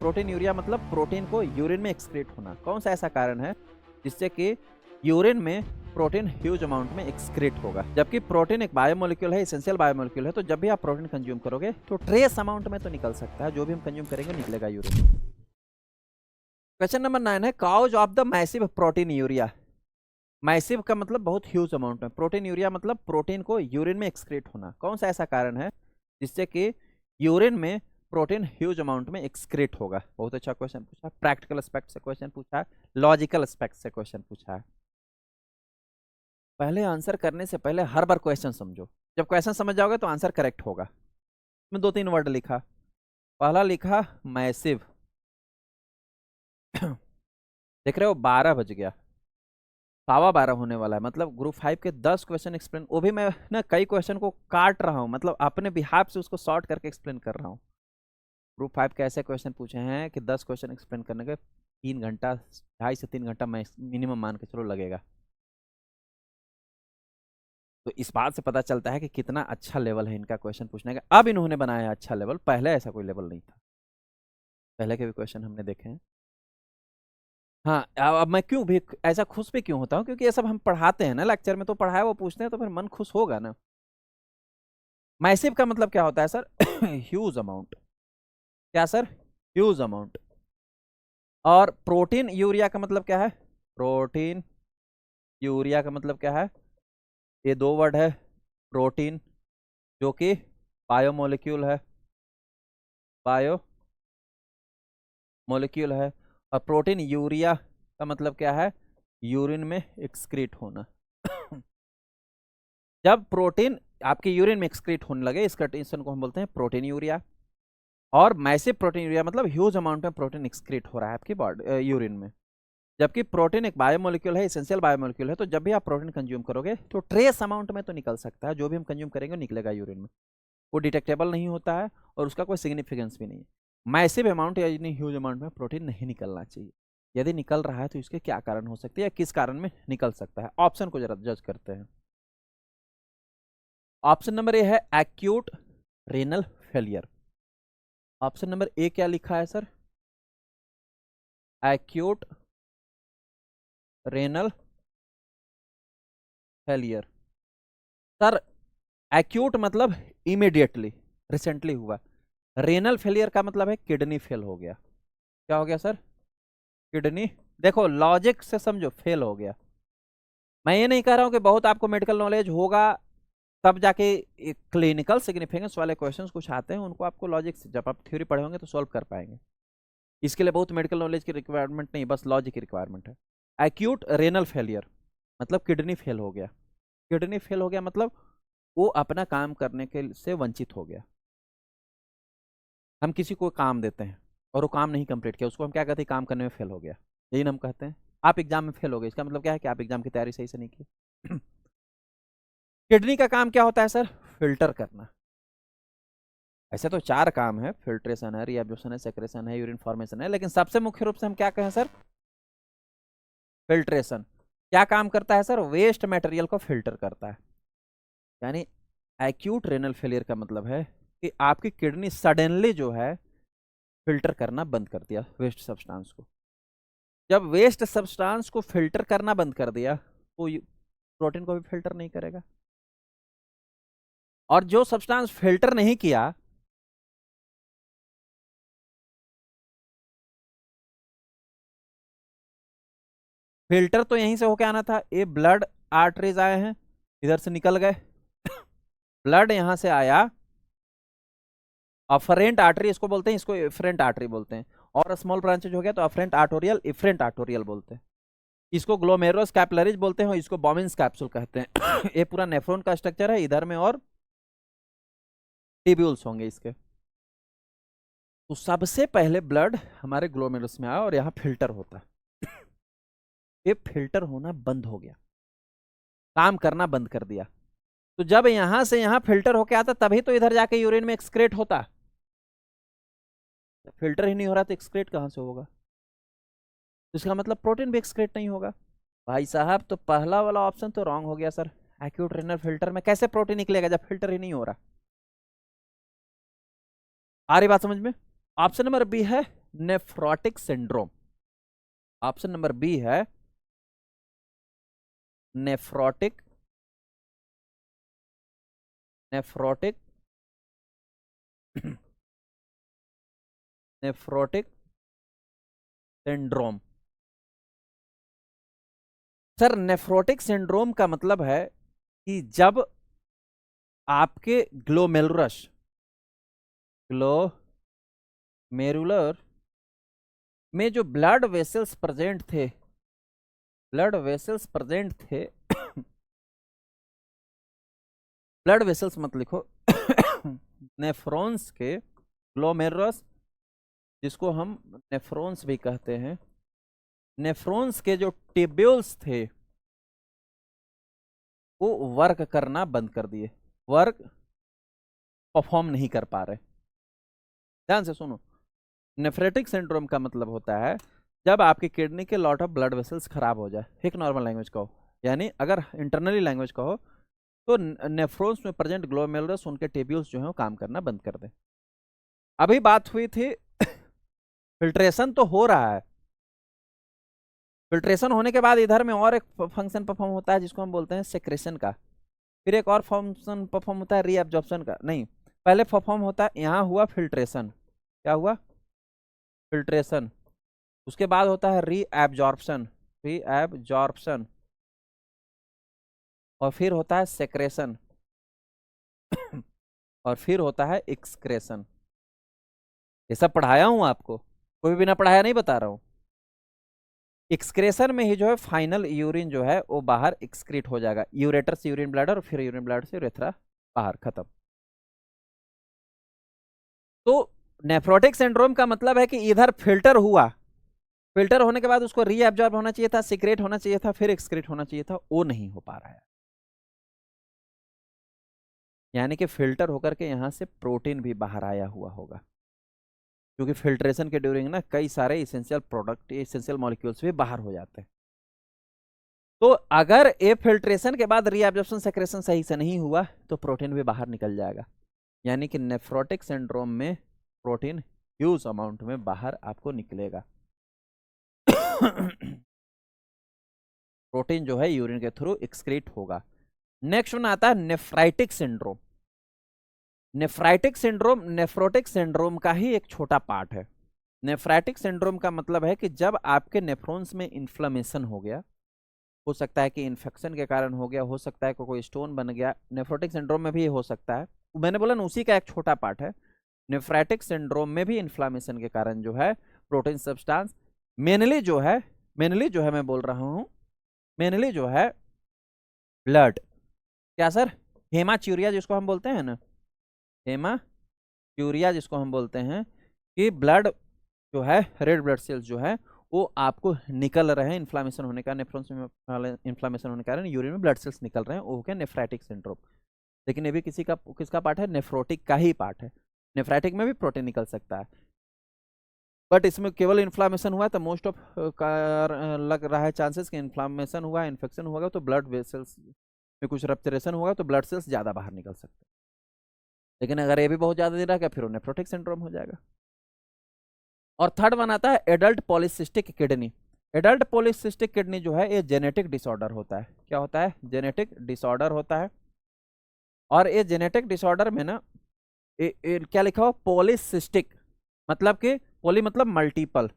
Protein urea मतलब protein को urine में एक्सक्रीट होना। कौन सा ऐसा कारण है जिससे कि यूरिन में प्रोटीन ह्यूज अमाउंट में एक्सक्रीट होगा? जबकि प्रोटीन एक बायोमोलिक्यूल है, एसेंशियल बायोमोलिक्यूल है, तो जब भी आप प्रोटीन कंज्यूम करोगे तो ट्रेस अमाउंट में तो निकल सकता है, जो भी हम कंज्यूम करेंगे निकलेगा यूरिन में। क्वेश्चन नंबर 9 है cause of the massive protein urea. Massive का मतलब बहुत ह्यूज अमाउंट में, प्रोटीन यूरिया मतलब प्रोटीन को यूरिन में एक्सक्रीट होना। कौन सा ऐसा कारण है जिससे कि यूरिन में प्रोटीन ह्यूज अमाउंट में एक्सक्रीट होगा? बहुत अच्छा क्वेश्चन पूछा, प्रैक्टिकल एस्पेक्ट से क्वेश्चन पूछा है, लॉजिकल एस्पेक्ट से क्वेश्चन पूछा है। पहले आंसर करने से पहले हर बार क्वेश्चन समझो, जब क्वेश्चन समझ जाओगे तो आंसर करेक्ट होगा। इसमें 2-3 वर्ड लिखा, पहला लिखा मैसिव देख रहे हो 12 बज गया, 12:15 होने वाला है, मतलब ग्रुप 5 के 10 क्वेश्चन एक्सप्लेन, वो भी मैं ना कई क्वेश्चन को काट रहा हूँ, मतलब अपने बिहाफ से उसको शॉर्ट करके एक्सप्लेन कर रहा हूँ। ग्रुप 5 के ऐसे क्वेश्चन पूछे हैं कि 10 क्वेश्चन एक्सप्लेन करने के 3 घंटा, 2.5 से 3 घंटा मिनिमम मान के चलो लगेगा। तो इस बात से पता चलता है कि कितना अच्छा लेवल है इनका क्वेश्चन पूछने का। अब इन्होंने बनाया है अच्छा लेवल, पहले ऐसा कोई लेवल नहीं था, पहले के भी क्वेश्चन हमने देखे हैं। हाँ, अब मैं क्यों भी ऐसा खुश भी क्यों होता हूँ, क्योंकि ये सब हम पढ़ाते हैं ना लेक्चर में, तो पढ़ाया वो पूछते हैं तो फिर मन खुश होगा ना। मैसिव का मतलब क्या होता है सर? Huge amount. क्या सर? Huge amount. और प्रोटीन यूरिया का मतलब क्या है? प्रोटीन यूरिया का मतलब क्या है? ये 2 वर्ड है, प्रोटीन जो कि बायोमोलिक्यूल है, बायो मोलिक्यूल है, और प्रोटीन यूरिया का मतलब क्या है? यूरिन में एक्सक्रीट होना। जब प्रोटीन आपके यूरिन में एक्सक्रीट होने लगे, इस कंडीशन को हम बोलते हैं प्रोटीन यूरिया। और मैसिव प्रोटीन यूरिया मतलब ह्यूज अमाउंट में प्रोटीन एक्सक्रीट हो रहा है आपकी बॉडी यूरिन में। जबकि प्रोटीन एक बायोमोलिक्यूल है, एसेंशियल बायोमोलिक्यूल है, तो जब भी आप प्रोटीन कंज्यूम करोगे तो ट्रेस अमाउंट में तो निकल सकता है, जो भी हम कंज्यूम करेंगे निकलेगा यूरिन में, वो डिटेक्टेबल नहीं होता है और उसका कोई सिग्निफिकेंस भी नहीं है। मैसिव अमाउंट या ह्यूज अमाउंट में प्रोटीन नहीं निकलना चाहिए। यदि निकल रहा है तो इसके क्या कारण हो सकते हैं या किस कारण में निकल सकता है? ऑप्शन को जरा जज करते हैं। ऑप्शन नंबर ए है acute renal failure. Option number A क्या लिखा है sir? Acute renal failure. Sir acute मतलब इमीडिएटली, रिसेंटली हुआ। रेनल फेलियर का मतलब है किडनी फेल हो गया। क्या हो गया सर? किडनी। देखो लॉजिक से समझो, फेल हो गया। मैं ये नहीं कह रहा हूं कि बहुत आपको मेडिकल नॉलेज होगा तब जाके क्लिनिकल सिग्निफिकेंस वाले क्वेश्चंस कुछ आते हैं, उनको आपको लॉजिक से जब आप थ्योरी पढ़े होंगे तो सॉल्व कर पाएंगे। इसके लिए बहुत मेडिकल नॉलेज की रिक्वायरमेंट नहीं, बस लॉजिक की रिक्वायरमेंट है। एक्यूट रेनल फेलियर मतलब किडनी फेल हो गया। किडनी फेल हो गया मतलब वो अपना काम करने के से वंचित हो गया। हम किसी को काम देते हैं और वो काम नहीं कंप्लीट किया, उसको हम क्या कहते हैं? काम करने में फेल हो गया, यही हम कहते हैं। आप एग्जाम में फेल हो गए, इसका मतलब क्या है कि आप एग्जाम की तैयारी सही से नहीं की। किडनी का काम क्या होता है सर? फिल्टर करना। ऐसे तो 4 काम है, फिल्ट्रेशन है, रीएब्जॉर्प्शन है, सेक्रेशन है, यूरिन फॉर्मेशन है, लेकिन सबसे मुख्य रूप से हम क्या कहें सर? फिल्ट्रेशन। क्या काम करता है सर? वेस्ट मटेरियल को फिल्टर करता है। यानी एक्यूट रेनल फेलियर का मतलब है कि आपकी किडनी सडनली जो है फिल्टर करना बंद कर दिया वेस्ट सब्सटेंस को। जब वेस्ट सब्सटेंस को फिल्टर करना बंद कर दिया तो प्रोटीन को भी फिल्टर नहीं करेगा, और जो सब्सटेंस फिल्टर नहीं किया फिल्टर तो यहीं से होके आना था। ये ब्लड आर्टरीज आए हैं, इधर से निकल गए, ब्लड यहां से आया, अफरेंट आर्टरी इसको बोलते हैं, इसको इफरेंट आर्टरी बोलते हैं, और स्मॉल ब्रांचेज हो गया तो अफरेंट आर्टोरियल, इफरेंट आर्टोरियल बोलते हैं। इसको ग्लोमेरुलस कैपिलरीज बोलते हैं और इसको बॉबिन्स कैप्सूल कहते हैं। ये पूरा नेफ्रॉन का स्ट्रक्चर है इधर में, और टिब्यूल्स होंगे इसके। तो सबसे पहले ब्लड हमारे ग्लोमेरुलस में आया और यहाँ फिल्टर होता है। ये फिल्टर होना बंद हो गया, काम करना बंद कर दिया। तो जब यहां से यहां फिल्टर होके आता तभी तो इधर जाके यूरिन में एक्सक्रेट होता। फिल्टर ही नहीं हो रहा तो एक्सक्रेट कहां से होगा? इसका मतलब प्रोटीन भी एक्सक्रेट नहीं होगा। भाई साहब तो पहला वाला ऑप्शन तो रॉन्ग हो गया सर। एक्यूट रेनल फिल्टर में कैसे प्रोटीन निकलेगा जब फिल्टर ही नहीं हो रहा? आ रही बात समझ में? ऑप्शन नंबर बी है nephrotic syndrome. Option number B है nephrotic nephrotic nephrotic syndrome. Sir nephrotic syndrome का मतलब है कि जब आपके ग्लोमेरुलर में जो ब्लड वेसल्स प्रेजेंट थे ब्लड वेसल्स मत लिखो नेफ्रॉन्स के ग्लोमेरुलस, जिसको हम नेफ्रॉन्स भी कहते हैं, नेफ्रॉन्स के जो टिब्यूल्स थे वो वर्क करना बंद कर दिए, वर्क परफॉर्म नहीं कर पा रहे। ध्यान से सुनो, नेफ्रेटिक सिंड्रोम का मतलब होता है जब आपकी किडनी के लॉट ऑफ ब्लड वेसल्स खराब हो जाए। एक नॉर्मल लैंग्वेज कहो, यानी अगर इंटरनली लैंग्वेज कहो तो नेफ्रॉन्स में प्रेजेंट ग्लोमेरुलस, उनके टिब्यूल्स जो है वो काम करना बंद कर दे। अभी बात हुई थी फिल्ट्रेशन तो हो रहा है, फिल्ट्रेशन होने के बाद इधर में और एक फंक्शन परफॉर्म होता है जिसको हम बोलते हैं सेक्रेशन का, फिर एक और फंक्शन परफॉर्म होता है रीअब्जॉर्प्शन का। नहीं, पहले परफॉर्म होता है, यहाँ हुआ फिल्ट्रेशन, क्या हुआ? फिल्ट्रेशन। उसके बाद होता है रीअब्जॉर्प्शन, और फिर होता है सेक्रेशन और फिर होता है एक्सक्रेशन। ये सब पढ़ाया हूं आपको, कोई बिना पढ़ाया नहीं बता रहा हूं। एक्सक्रेशन में ही जो है फाइनल यूरिन जो है वो बाहर एक्सक्रीट हो जाएगा, यूरेटर से यूरिन ब्लैडर, फिर यूरिन ब्लैडर से यूरेथ्रा, बाहर, खत्म। तो नेफ्रोटिक सिंड्रोम का मतलब है कि इधर फिल्टर हुआ, फिल्टर होने के बाद उसको रीअब्जॉर्ब होना चाहिए था, सिक्रेट होना चाहिए था, फिर एक्सक्रीट होना चाहिए था, वो नहीं हो पा रहा है। यानी कि फिल्टर होकर के यहां से प्रोटीन भी बाहर आया हुआ होगा, क्योंकि फिल्ट्रेशन के ड्यूरिंग ना कई सारे इसेंशियल प्रोडक्ट, इसेंशियल मॉलिक्यूल्स भी बाहर हो जाते हैं। तो अगर ये फिल्ट्रेशन के बाद रीअब्जॉर्प्शन सेक्रेशन सही से नहीं हुआ तो प्रोटीन भी बाहर निकल जाएगा। यानी कि नेफ्रोटिक सिंड्रोम में प्रोटीन ह्यूज अमाउंट में बाहर आपको निकलेगा प्रोटीन जो है यूरिन के थ्रू एक्सक्रीट होगा। नेक्स्ट वन आता है nephritic syndrome. Nephritic syndrome nephrotic syndrome का ही एक छोटा पार्ट है। नेफ्राइटिक सिंड्रोम का मतलब है कि जब आपके नेफ्रॉन्स में इन्फ्लेमेशन हो गया, हो सकता है कि इन्फेक्शन के कारण हो गया, हो सकता है कि कोई स्टोन बन गया, नेफ्रोटिक सिंड्रोम में भी हो सकता है, मैंने बोला ना उसी का एक छोटा पार्ट है। नेफ्राइटिक सिंड्रोम में भी इन्फ्लामेशन के कारण जो है प्रोटीन सब्सटेंस मेनली जो है मैं बोल रहा हूं, मेनली जो है ब्लड, क्या सर, हेमाच्यूरिया जिसको हम बोलते हैं ना, हेमाच्यूरिया जिसको हम बोलते हैं, कि ब्लड जो है, रेड ब्लड सेल्स जो है वो आपको निकल रहे हैं इन्फ्लामेशन होने का, नेफ्रॉन्स में इन्फ्लामेशन होने के कारण यूरिन में ब्लड सेल्स निकल रहे हैं, वो क्या नेफ्राइटिक सिंड्रोम। लेकिन ये भी किसका पार्ट है? नेफ्रोटिक का ही पार्ट है। नेफ्राइटिक में भी प्रोटीन निकल सकता है, बट इसमें केवल इन्फ्लामेशन हुआ है तो मोस्ट ऑफ लग रहा है चांसेस कि इन्फ्लामेशन हुआ, इन्फेक्शन होगा तो ब्लड वेसल्स में कुछ रप्चरेशन होगा तो ब्लड सेल्स ज़्यादा बाहर निकल सकते हैं। लेकिन अगर ये भी बहुत ज़्यादा दिन रहा फिर वो नेफ्रोटिक सिंड्रोम हो जाएगा। और थर्ड वन आता है adult polycystic kidney. Adult polycystic kidney जो है ये जेनेटिक डिसऑर्डर होता है। क्या होता है? जेनेटिक डिसऑर्डर होता है। और ये जेनेटिक डिसऑर्डर में ना क्या लिखा हो? पॉलीसिस्टिक, मतलब कि पॉली मतलब मल्टीपल,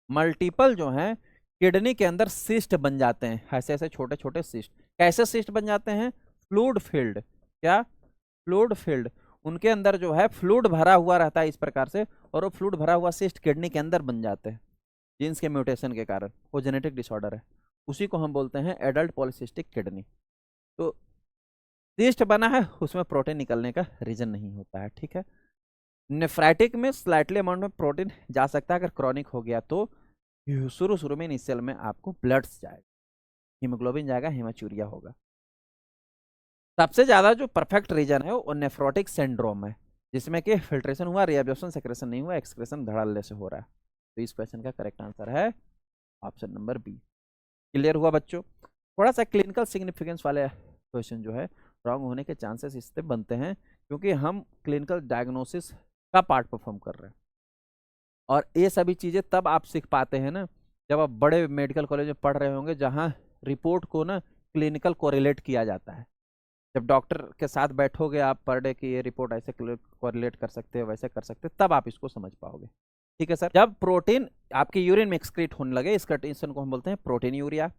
मल्टीपल जो है किडनी के अंदर सिस्ट बन जाते हैं, ऐसे ऐसे छोटे छोटे सिस्ट। कैसे सिस्ट बन जाते हैं? फ्लूइड फील्ड, क्या? फ्लूइड फील्ड, उनके अंदर जो है फ्लूइड भरा हुआ रहता है इस प्रकार से, और वो फ्लूइड भरा हुआ सिस्ट किडनी के अंदर बन जाते हैं जीन्स के म्यूटेशन के कारण। वो जेनेटिक डिसऑर्डर है, उसी को हम बोलते हैं एडल्ट पॉलीसिस्टिक किडनी। तो सिस्ट बना है, उसमें प्रोटीन निकलने का रीजन नहीं होता है, ठीक है। नेफ्राइटिक में स्लाइटली अमाउंट में प्रोटीन जा सकता है, अगर क्रॉनिक हो गया तो शुरू में इनिशियल में आपको ब्लड जाएगा, हीमोग्लोबिन जाएगा, हेमाचूरिया होगा। सबसे ज्यादा जो परफेक्ट रीजन है वो नेफ्रोटिक सिंड्रोम है, जिसमें कि फिल्ट्रेशन हुआ, रीअब्जॉर्प्शन सेक्रेशन नहीं हुआ, एक्सक्रेशन धड़ल्ले से हो रहा है। तो इस क्वेश्चन का करेक्ट आंसर है ऑप्शन नंबर बी। क्लियर हुआ बच्चों? थोड़ा सा क्लिनिकल सिग्निफिकेंस वाले क्वेश्चन जो है रॉन्ग होने के चांसेस इससे बनते हैं, क्योंकि हम क्लिनिकल डायग्नोसिस का पार्ट परफॉर्म कर रहे हैं। और ये सभी चीज़ें तब आप सीख पाते हैं ना जब आप बड़े मेडिकल कॉलेज में पढ़ रहे होंगे, जहाँ रिपोर्ट को ना क्लिनिकल कोरिलेट किया जाता है। जब डॉक्टर के साथ बैठोगे आप पर डे की ये रिपोर्ट ऐसे कोरिलेट कर सकते हैं, वैसे कर सकते हैं, तब आप इसको समझ पाओगे। ठीक है सर। जब प्रोटीन आपके यूरिन में एक्सक्रीट होने लगे, इस कंडीशन को हम बोलते हैं प्रोटीन यूरिया।